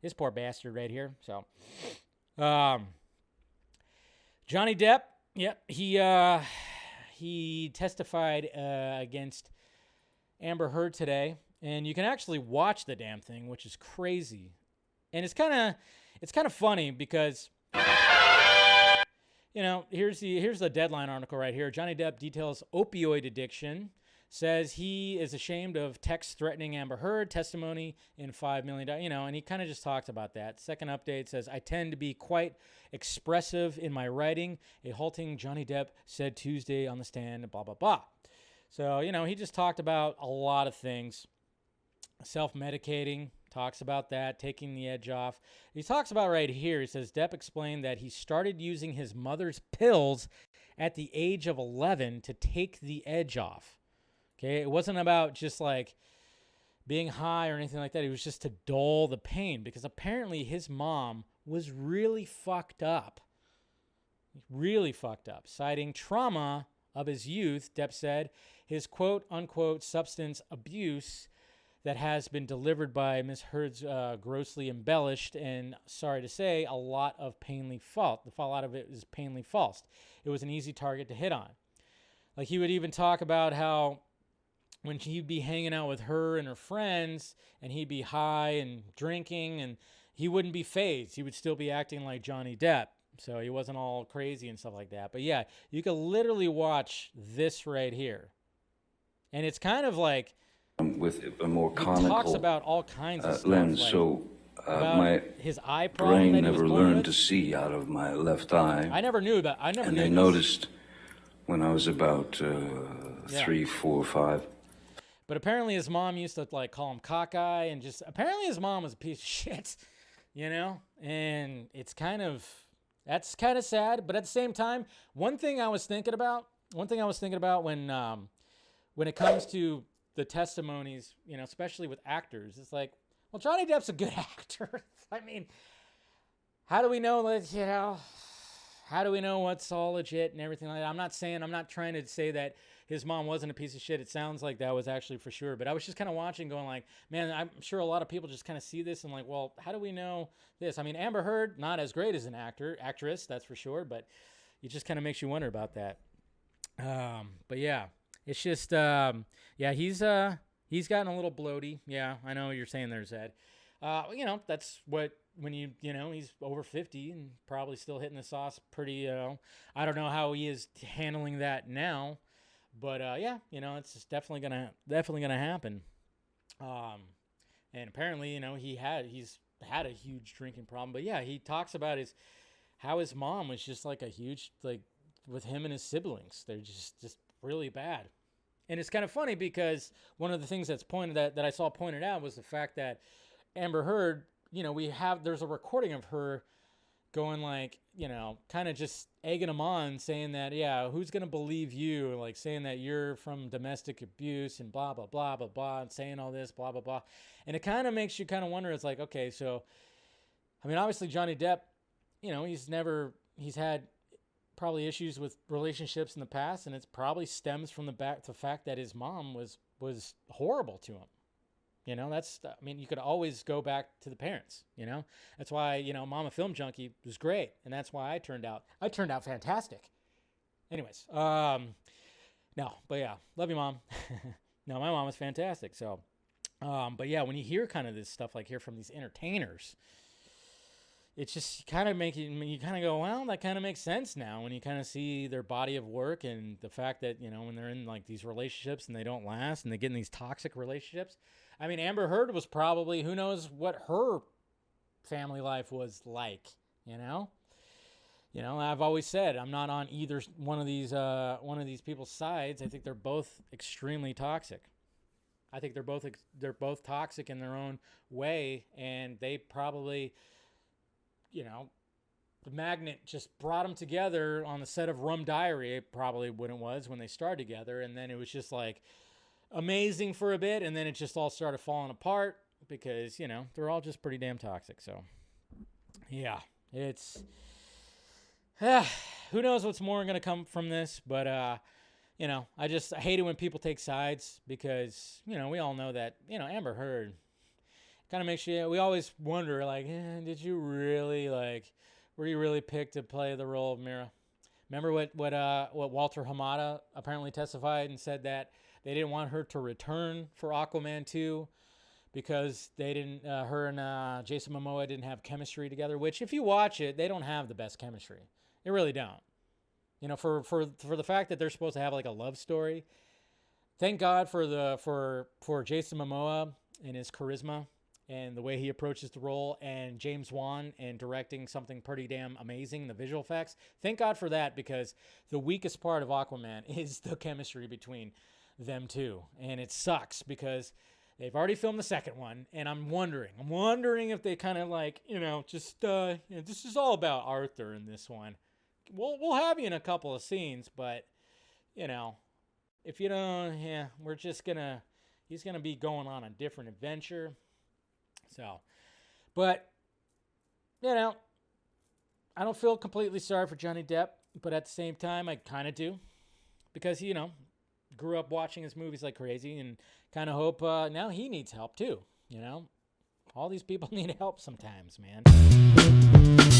This poor bastard right here. So, Johnny Depp, yep, he testified against Amber Heard today, and you can actually watch the damn thing, which is crazy. And it's kind of funny because, here's the Deadline article right here. Johnny Depp details opioid addiction, says he is ashamed of texts threatening Amber Heard, testimony in $5 million, and he kind of just talks about that. Second update says, I tend to be quite expressive in my writing, a halting Johnny Depp said Tuesday on the stand, blah, blah, blah. So, he just talked about a lot of things. Self-medicating, talks about that, taking the edge off. He talks about right here, he says, Depp explained that he started using his mother's pills at the age of 11 to take the edge off. Okay, it wasn't about just like being high or anything like that. It was just to dull the pain because apparently his mom was really fucked up. Really fucked up. Citing trauma of his youth, Depp said his quote-unquote substance abuse that has been delivered by Ms. Heard's grossly embellished and, sorry to say, a lot of painfully false. The fallout of it is painfully false. It was an easy target to hit on. Like he would even talk about how when he'd be hanging out with her and her friends and he'd be high and drinking and he wouldn't be fazed. He would still be acting like Johnny Depp. So he wasn't all crazy and stuff like that. But yeah, you could literally watch this right here. And it's kind of like with a more he conical talks about all kinds of stuff. lens. Like so my his eye problem brain that he was never born learned with. to see out of my left eye. I never knew that. And they noticed when I was about 3, 4, 5. But apparently his mom used to like call him cockeye and just apparently his mom was a piece of shit, and it's that's kind of sad. But at the same time, one thing I was thinking about when it comes to the testimonies, especially with actors, it's like, well, Johnny Depp's a good actor. I mean, how do we know that, how do we know what's all legit and everything like that? I'm not trying to say that his mom wasn't a piece of shit. It sounds like that was actually for sure. But I was just kind of watching going like, man, I'm sure a lot of people just kind of see this and like, well, how do we know this? I mean, Amber Heard, not as great as an actress, that's for sure. But it just kind of makes you wonder about that. But yeah, it's just, he's gotten a little bloaty. Yeah, I know what you're saying there, Zed. That's what, when he's over 50 and probably still hitting the sauce pretty, I don't know how he is handling that now, but, it's just definitely gonna happen. And apparently, he's had a huge drinking problem, but yeah, he talks about how his mom was just like a huge, like with him and his siblings, they're just really bad. And it's kind of funny because one of the things that I saw pointed out was the fact that Amber Heard, there's a recording of her going like, kind of just egging him on, saying that, yeah, who's going to believe you? Like saying that you're from domestic abuse and blah, blah, blah, blah, blah, and saying all this, blah, blah, blah. And it kind of makes you kind of wonder, it's like, okay, so, I mean, obviously Johnny Depp, he's had probably issues with relationships in the past, and it probably stems from the fact that his mom was horrible to him. You could always go back to the parents, That's why, Mama Film Junkee was great, and that's why I turned out fantastic. Anyways, no, but yeah, love you, Mom. No, my mom was fantastic, so, but yeah, when you hear kind of this stuff, like hear from these entertainers, it's just kind of you kind of go, well, that kind of makes sense now when you kind of see their body of work and the fact that, when they're in like these relationships and they don't last and they get in these toxic relationships. I mean, Amber Heard was probably, who knows what her family life was like, I've always said I'm not on either one of these people's sides. I think they're both extremely toxic. I think they're both toxic in their own way, and they probably, the magnet just brought them together on the set of Rum Diary, probably when it was when they started together, and then it was just like amazing for a bit, and then it just all started falling apart because, they're all just pretty damn toxic. So, yeah, it's, who knows what's more going to come from this, but, I hate it when people take sides because, we all know that, Amber Heard kind of makes you. We always wonder, like, did you really were you really picked to play the role of Mira? Remember what Walter Hamada apparently testified and said that they didn't want her to return for Aquaman 2 because they didn't. Her and Jason Momoa didn't have chemistry together. Which, if you watch it, they don't have the best chemistry. They really don't. You know, for the fact that they're supposed to have like a love story. Thank God for Jason Momoa and his charisma and the way he approaches the role, and James Wan and directing something pretty damn amazing, the visual effects. Thank God for that, because the weakest part of Aquaman is the chemistry between them two. And it sucks because they've already filmed the second one, and I'm wondering if they kind of like, just this is all about Arthur in this one. We'll have you in a couple of scenes, but if you don't, he's gonna be going on a different adventure. So, but I don't feel completely sorry for Johnny Depp, but at the same time, I kind of do, because grew up watching his movies like crazy, and kind of hope now he needs help too. All these people need help sometimes, man.